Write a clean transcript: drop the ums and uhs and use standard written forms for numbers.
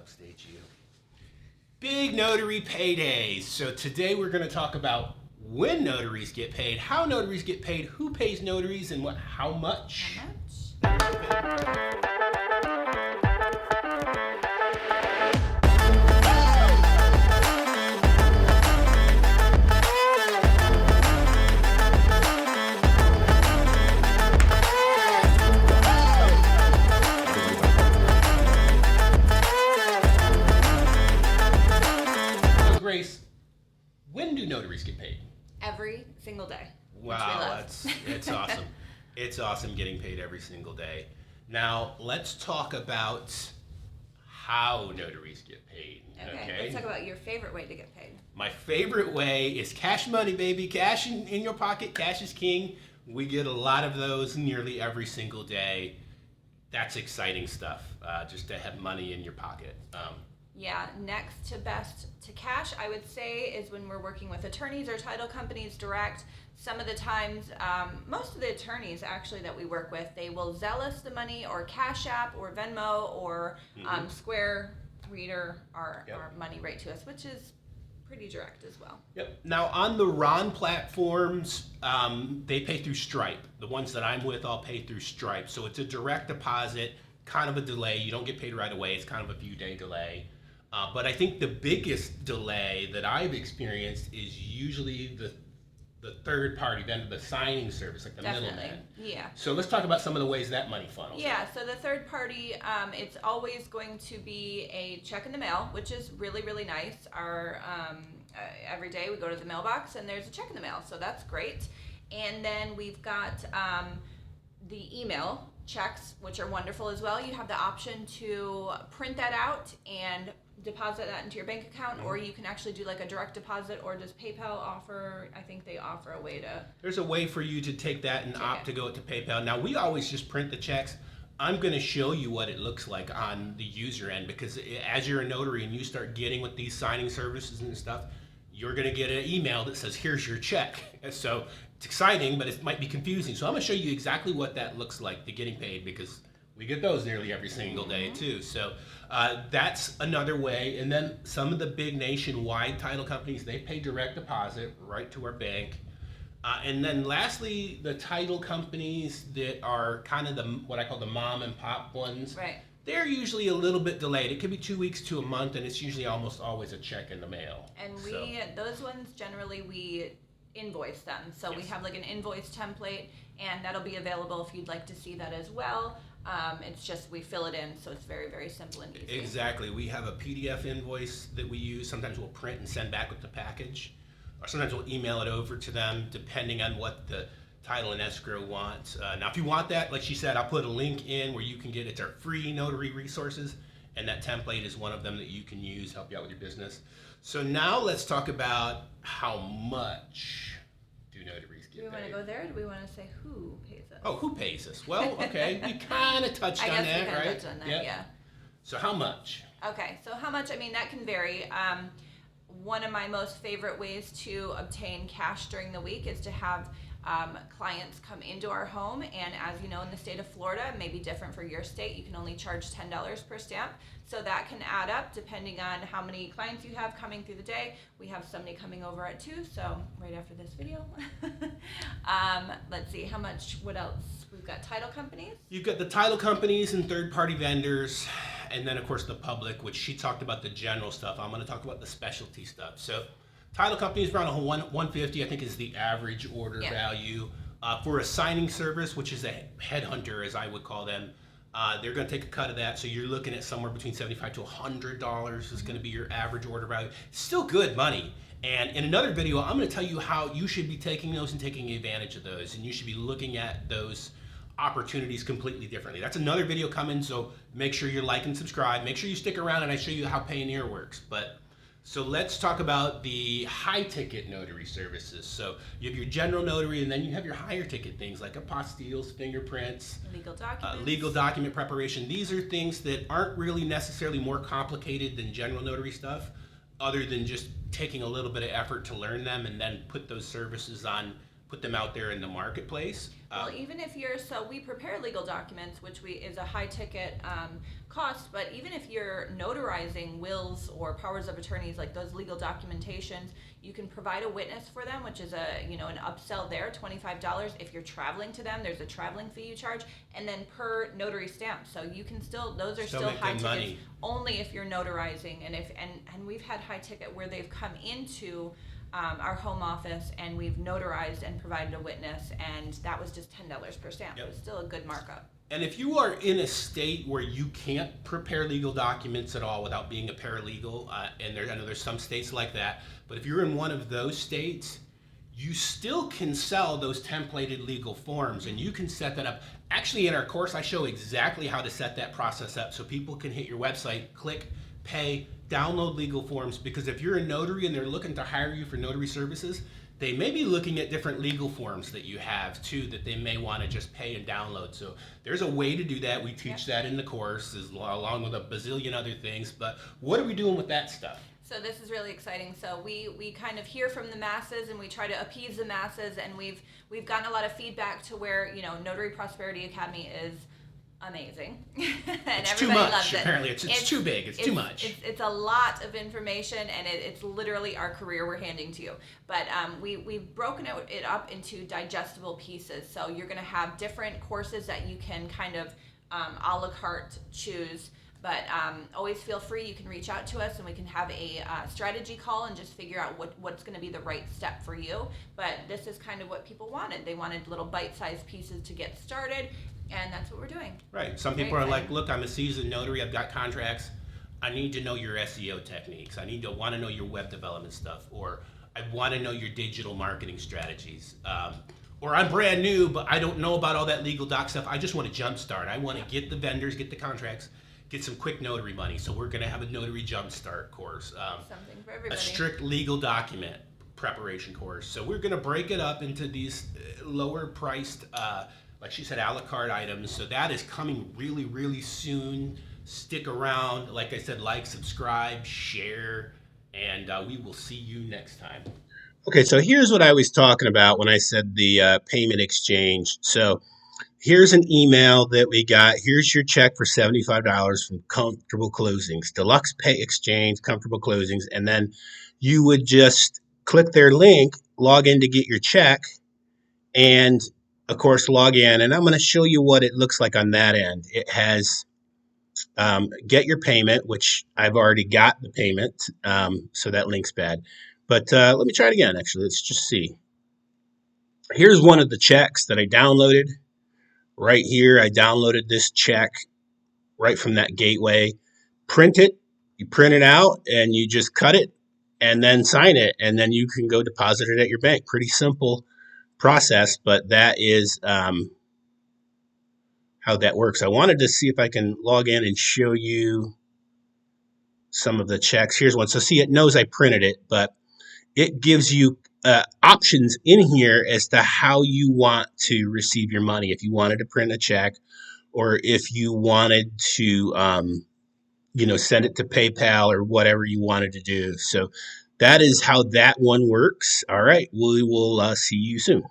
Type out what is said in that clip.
upstate you. Big notary paydays. So today we're going to talk about when notaries get paid, how notaries get paid, who pays notaries, and how much. Grace, when do notaries get paid? Every single day. Wow, it's awesome. It's awesome getting paid every single day. Now, let's talk about how notaries get paid. Okay, let's talk about your favorite way to get paid. My favorite way is cash money, baby. Cash in your pocket. Cash is king. We get a lot of those nearly every single day. That's exciting stuff, just to have money in your pocket. Yeah, next to best to cash, I would say, is when we're working with attorneys or title companies direct. Some of the times, most of the attorneys actually that we work with, they will Zelle us the money or Cash App or Venmo or Square Reader our money right to us, which is pretty direct as well. Yep. Now on the Ron platforms, they pay through Stripe. The ones that I'm with all pay through Stripe. So it's a direct deposit, kind of a delay. You don't get paid right away. It's kind of a few day delay. But I think the biggest delay that I've experienced is usually the third party vendor, the signing service, like the middleman. Yeah. So let's talk about some of the ways that money funnels. Yeah, so the third party, it's always going to be a check in the mail, which is really, really nice. Our every day we go to the mailbox and there's a check in the mail, so that's great. And then we've got the email checks, which are wonderful as well. You have the option to print that out and deposit that into your bank account, or you can actually do like a direct deposit, or does PayPal offer, I think they offer a way to... There's a way for you to take that and opt to go to PayPal. Now, we always just print the checks. I'm going to show you what it looks like on the user end, because as you're a notary and you start getting with these signing services and stuff, you're going to get an email that says, here's your check. So it's exciting, but it might be confusing. So I'm going to show you exactly what that looks like to getting paid, because we get those nearly every single day too. So that's another way. And then some of the big nationwide title companies, they pay direct deposit right to our bank. And then lastly, the title companies that are kind of what I call the mom and pop ones. Right. They're usually a little bit delayed. It could be 2 weeks to a month, and it's usually almost always a check in the mail. And those ones generally we invoice them. So we have like an invoice template, and that'll be available if you'd like to see that as well. It's just we fill it in, so it's very, very simple and easy. Exactly. We have a PDF invoice that we use. Sometimes we'll print and send back with the package, or sometimes we'll email it over to them depending on what the title and escrow wants. Now, if you want that, like she said, I'll put a link in where you can get it's our free notary resources, and that template is one of them that you can use, help you out with your business. So now let's talk about how much do notaries get paid. Do we want to go there, or do we want to say who pays us? Oh, who pays us? Well, okay, we kind of touched on that, right? I guess we kind of touched on that, yeah. So how much? Okay, so how much? I mean, that can vary. One of my most favorite ways to obtain cash during the week is to have clients come into our home, and as you know, in the state of Florida, it may be different for your state, you can only charge $10 per stamp, so that can add up depending on how many clients you have coming through the day. We have somebody coming over at 2, so right after this video. Let's see, what else? We've got title companies. You've got the title companies and third-party vendors, and then of course the public, which she talked about the general stuff. I'm going to talk about the specialty stuff. So title companies around 150, I think, is the average order value. For a signing service, which is a headhunter, as I would call them, they're going to take a cut of that. So you're looking at somewhere between $75 to $100 is going to be your average order value. Still good money. And in another video, I'm going to tell you how you should be taking those and taking advantage of those. And you should be looking at those opportunities completely differently. That's another video coming, so make sure you like and subscribe. Make sure you stick around and I show you how Payoneer works. So let's talk about the high ticket notary services. So you have your general notary, and then you have your higher ticket things like apostilles, fingerprints, legal document preparation. These are things that aren't really necessarily more complicated than general notary stuff, other than just taking a little bit of effort to learn them and then put those services on put them out there in the marketplace. Well, even if you're, so we prepare legal documents, which is a high ticket cost, but even if you're notarizing wills or powers of attorneys, like those legal documentations, you can provide a witness for them, which is an upsell there, $25. If you're traveling to them, there's a traveling fee you charge, and then per notary stamp. So you can still, those are still make high good tickets money. only if you're notarizing, and we've had high ticket where they've come into our home office and we've notarized and provided a witness, and that was just $10 per stamp. Yep. It was still a good markup. And if you are in a state where you can't prepare legal documents at all without being a paralegal, and I know there's some states like that, but if you're in one of those states, you still can sell those templated legal forms, and you can set that up. Actually, in our course, I show exactly how to set that process up so people can hit your website, click, pay, download legal forms, because if you're a notary and they're looking to hire you for notary services, they may be looking at different legal forms that you have too that they may want to just pay and download. So there's a way to do that. We teach that in the course along with a bazillion other things. But what are we doing with that stuff? So this is really exciting. So we kind of hear from the masses and we try to appease the masses, and we've gotten a lot of feedback to where, Notary Prosperity Academy is amazing. And It's too everybody much. loves it. Apparently, it's too big. It's too much. It's a lot of information, and it's literally our career we're handing to you. But we've broken it up into digestible pieces. So you're going to have different courses that you can kind of a la carte choose. But always feel free. You can reach out to us, and we can have a strategy call and just figure out what's going to be the right step for you. But this is kind of what people wanted. They wanted little bite-sized pieces to get started, and that's what we're doing. Right. Some people are like, look, I'm a seasoned notary. I've got contracts. I need to know your SEO techniques. I want to know your web development stuff, or I want to know your digital marketing strategies. Or I'm brand new, but I don't know about all that legal doc stuff. I just want to jumpstart. I want to get the vendors, get the contracts, get some quick notary money. So we're going to have a notary jumpstart course. Something for everybody. A strict legal document preparation course. So we're going to break it up into these lower priced, like she said, a la carte items. So that is coming really, really soon. Stick around. Like I said, like, subscribe, share, and we will see you next time. Okay, so here's what I was talking about when I said the payment exchange. So here's an email that we got. Here's your check for $75 from Comfortable Closings, Deluxe Pay Exchange, Comfortable Closings. And then you would just click their link, log in to get your check, and of course, log in. And I'm going to show you what it looks like on that end. It has get your payment, which I've already got the payment, so that link's bad. But let me try it again, actually. Let's just see. Here's one of the checks that I downloaded. Right here, I downloaded this check right from that gateway. Print it. You print it out, and you just cut it, and then sign it, and then you can go deposit it at your bank. Pretty simple process, but that is how that works. I wanted to see if I can log in and show you some of the checks. Here's one. So see, it knows I printed it, but it gives you options in here as to how you want to receive your money. If you wanted to print a check, or if you wanted to, send it to PayPal or whatever you wanted to do. So that is how that one works. All right. We will see you soon.